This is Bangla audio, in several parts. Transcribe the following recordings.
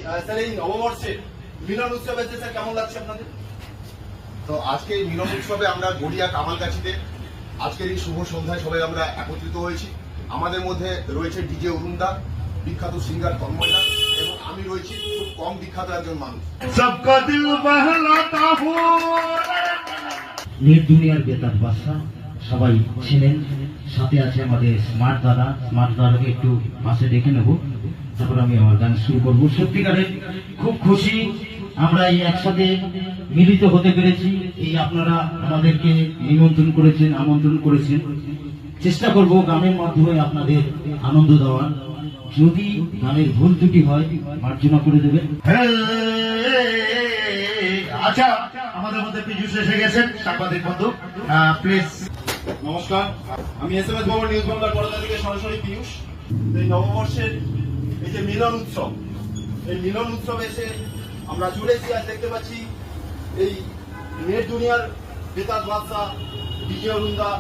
স্যার এই নববর্ষে মিলন উৎসবে স্যার কেমন লাগছে আপনাদের? তো আজকে এই মিলন উৎসবে আমরা গড়িয়া কামালগাছিতে আজকের এই শুভ সন্ধ্যায় সবাই আমরা একত্রিত হয়েছি। আমাদের মধ্যে রয়েছে ডিজে অরুণদা, বিখ্যাত সিঙ্গার তন্ময়দা, এবং আমি রয়েছি খুব কম বিখ্যাত একজন মানুষ। নেট দুনিয়ার বেতার বাদশা সবাই ছিলেন, সাথে আছে আমাদের স্মার্ট দাদা। স্মার্ট দাদাকে একটু পাশে ডেকে নেব, তারপর আমি আমার গান শুরু করবো। সত্যিকারের খুব খুশি আমরা এই একসাথে মিলিত হতে পেরেছি। এই আপনারা আমাদেরকে নিমন্ত্রণ করেছেন, আমন্ত্রণ করেছেন। চেষ্টা করব গানের মাধ্যমে আপনাদের আনন্দ দেওয়ার। যদি গানের ভুল ত্রুটি হয় মার্জনা করে দেবেন। আচ্ছা, আমাদের মধ্যে পীযূষ এসে গেছেন, সাংবাদিক বন্ধু, প্লিজ। নমস্কার, আমি SMS ভবন নিউজ বাংলার কলকাতা থেকে সরাসরি পীযূষ। এই নববর্ষের এই যে মিলন উৎসব, এই মিলন উৎসবে এসে আমরা জুড়েছি। আজ দেখতে পাচ্ছি এই নেট দুনিয়ার বেতার বাদশা ডিজে অরুণদা,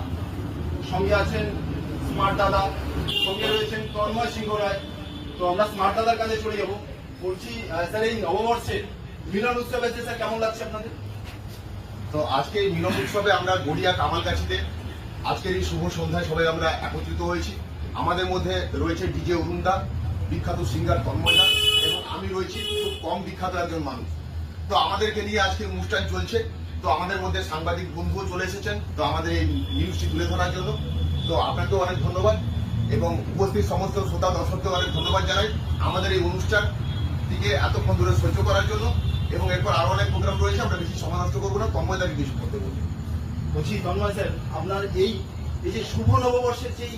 সঙ্গে আছেন স্মার্ট দাদা, সঙ্গে রয়েছেন তন্ময় সিংহ রায়। তো আমরা স্মার্ট দাদার কাছে চলে যাবো। বলছি স্যার এই নববর্ষের মিলন উৎসবে এসে স্যার কেমন লাগছে আপনাদের? তো আজকে এই মিলন উৎসবে আমরা গড়িয়া কামালগাছিতে আজকের এই শুভ সন্ধ্যায় সবাই আমরা একত্রিত হয়েছি। আমাদের মধ্যে রয়েছে ডিজে অরুণদা, বিখ্যাত সিঙ্গার তন্ময়দা, এবং আমি রয়েছি খুব কম বিখ্যাত একজন মানুষ। তো আমাদেরকে নিয়ে আজকের অনুষ্ঠান চলছে। তো আমাদের মধ্যে সাংবাদিক বন্ধুও চলে এসেছেন তো আমাদের এই নিউজটি তুলে ধরার জন্য। তো আপনাকেও অনেক ধন্যবাদ এবং উপস্থিত সমস্ত শ্রোতা দর্শককে অনেক ধন্যবাদ জানাই আমাদের এই অনুষ্ঠান দিকে এতক্ষণ ধরে সহ্য করার জন্য। এবং এরপর আরো অনেক প্রোগ্রাম রয়েছে, আমরা বেশি সময় নষ্ট করবো না, তন্ময়দাকে কিছু করতে বলবো। বলছি তন্ময় স্যার, আপনার এই যে শুভ নববর্ষের যেই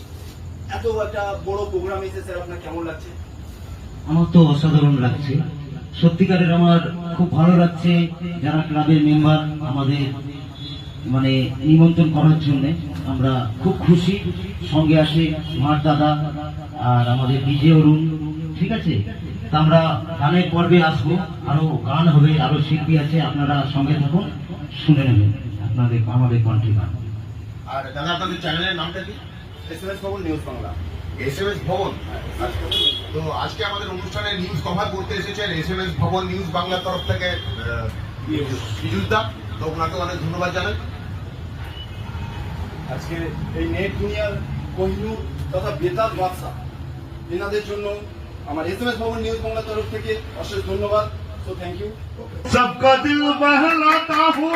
এত একটা বড় প্রোগ্রাম এসে স্যার আপনার কেমন লাগছে? আমার তো অসাধারণ লাগছে, সত্যিকারের আমার খুব ভালো লাগছে। যারা ক্লাবের মেম্বার আমাদের মানে নিমন্ত্রণ করার জন্য আমরা খুব খুশি। সঙ্গে আসে স্মার্ট দাদা আর আমাদের ডিজে অরুণ, ঠিক আছে। তা আমরা গানের পর্বে আসবো, আরো গান হবে, আরো শিল্পী আছে, আপনারা সঙ্গে থাকুন, শুনে নেবেন আপনাদের আমাদের কণ্ঠে গান। আর দাদা আপনাদের চ্যানেলের নামটা কি? SMS ভবন নিউজ বাংলা। SMS ভবন। তো আজকে আমাদের অনুষ্ঠানে নিউজ কভার করতে এসেছেন SMS ভবন নিউজ বাংলার তরফ থেকে পীযূষ দা, তো ওনাকে অনেক ধন্যবাদ জানাই। আজকে এই নেট দুনিয়ার কোহিনূর তথা বেতার বাদশা এনাদের জন্য আমার SMS ভবন নিউজ বাংলার তরফ থেকে অশেষ ধন্যবাদ। So thank you. सबका दिल बहलाता हूँ,